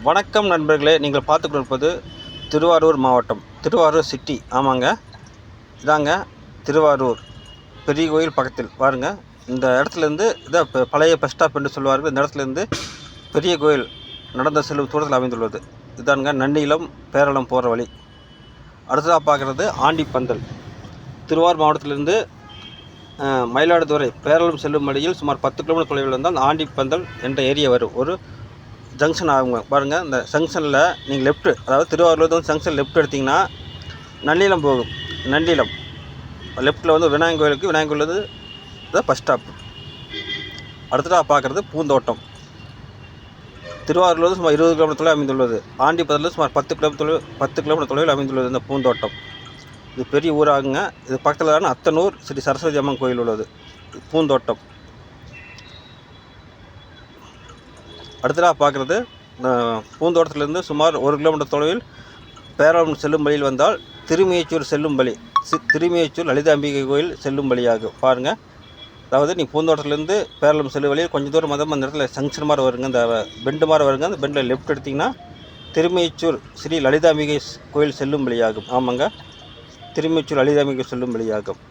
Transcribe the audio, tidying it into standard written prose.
வணக்கம் நண்பர்களே, நீங்கள் பார்த்து கொண்டிருப்பது திருவாரூர் மாவட்டம், திருவாரூர் சிட்டி. ஆமாங்க, இதாங்க திருவாரூர் பெரிய கோயில் பக்கத்தில் பாருங்கள். இந்த இடத்துலேருந்து இதான் பழைய பஸ் ஸ்டாப் என்று சொல்லுவார்கள். இந்த இடத்துலேருந்து பெரிய கோயில் நடந்த செல்லும் தூரத்தில் அமைந்துள்ளது. இதாங்க நன்னிலம் பேரளம் போகிற வழி. அடுத்ததாக பார்க்குறது ஆண்டிப்பந்தல். திருவாரூர் மாவட்டத்திலிருந்து மயிலாடுதுறை பேரளம் செல்லும் வழியில் சுமார் 10 கிலோமீட்டர் தொலைவில் இருந்தால் ஆண்டிப்பந்தல் என்ற ஏரியா வரும். ஒரு ஜங்ஷன் ஆகுங்க பாருங்கள். இந்த ஜங்ஷனில் நீங்கள் லெஃப்ட்டு, அதாவது திருவாரூர்லேருந்து வந்து ஜங்ஷன் லெஃப்ட் எடுத்திங்கன்னா நன்னிலம் போகும். நன்னிலம் லெஃப்ட்டில் வந்து விநாயகர் கோயிலுக்கு, விநாயகர் கோயிலேருந்து இதான் பஸ் ஸ்டாப். அடுத்ததாக பார்க்குறது பூந்தோட்டம். திருவாரூர்லேருந்து சுமார் 20 கிலோமீட்டர் தொலைவில் அமைந்துள்ளது. ஆண்டிப்பந்தலில் சுமார் 10 கிலோமீட்டர் தொலைவில் அமைந்துள்ளது இந்த பூந்தோட்டம். இது பெரிய ஊராகுங்க. இது பக்கத்தில் தான் அத்தனூர் ஸ்ரீ சரஸ்வதி அம்மன் கோயில் உள்ளது. பூந்தோட்டம். அடுத்ததாக பார்க்குறது பூந்தோட்டத்திலிருந்து சுமார் 1 கிலோமீட்டர் தொலைவில் பேரளம் செல்லும் வழியில் வந்தால் திருமேச்சூர் செல்லும் வழி, திருமேச்சூர் லலிதாம்பிகை கோயில் செல்லும் வழியாகும். பாருங்கள், அதாவது நீங்கள் பூந்தோட்டத்திலேருந்து பேரளம் செல்லும் வழியில் கொஞ்சம் தூரம் அந்த இடத்துல ஜங்ஷன் மாதிரி வருங்க, இந்த பெண்டு மாதிரி வருங்க. அந்த பெண்டில் லெஃப்ட் எடுத்திங்கன்னா திருமேச்சூர் ஸ்ரீ லலிதாம்பிகை கோயில் செல்லும் வழியாகும். ஆமாங்க, திருமேச்சூர் லலிதாம்பிகை செல்லும் வழியாகும்.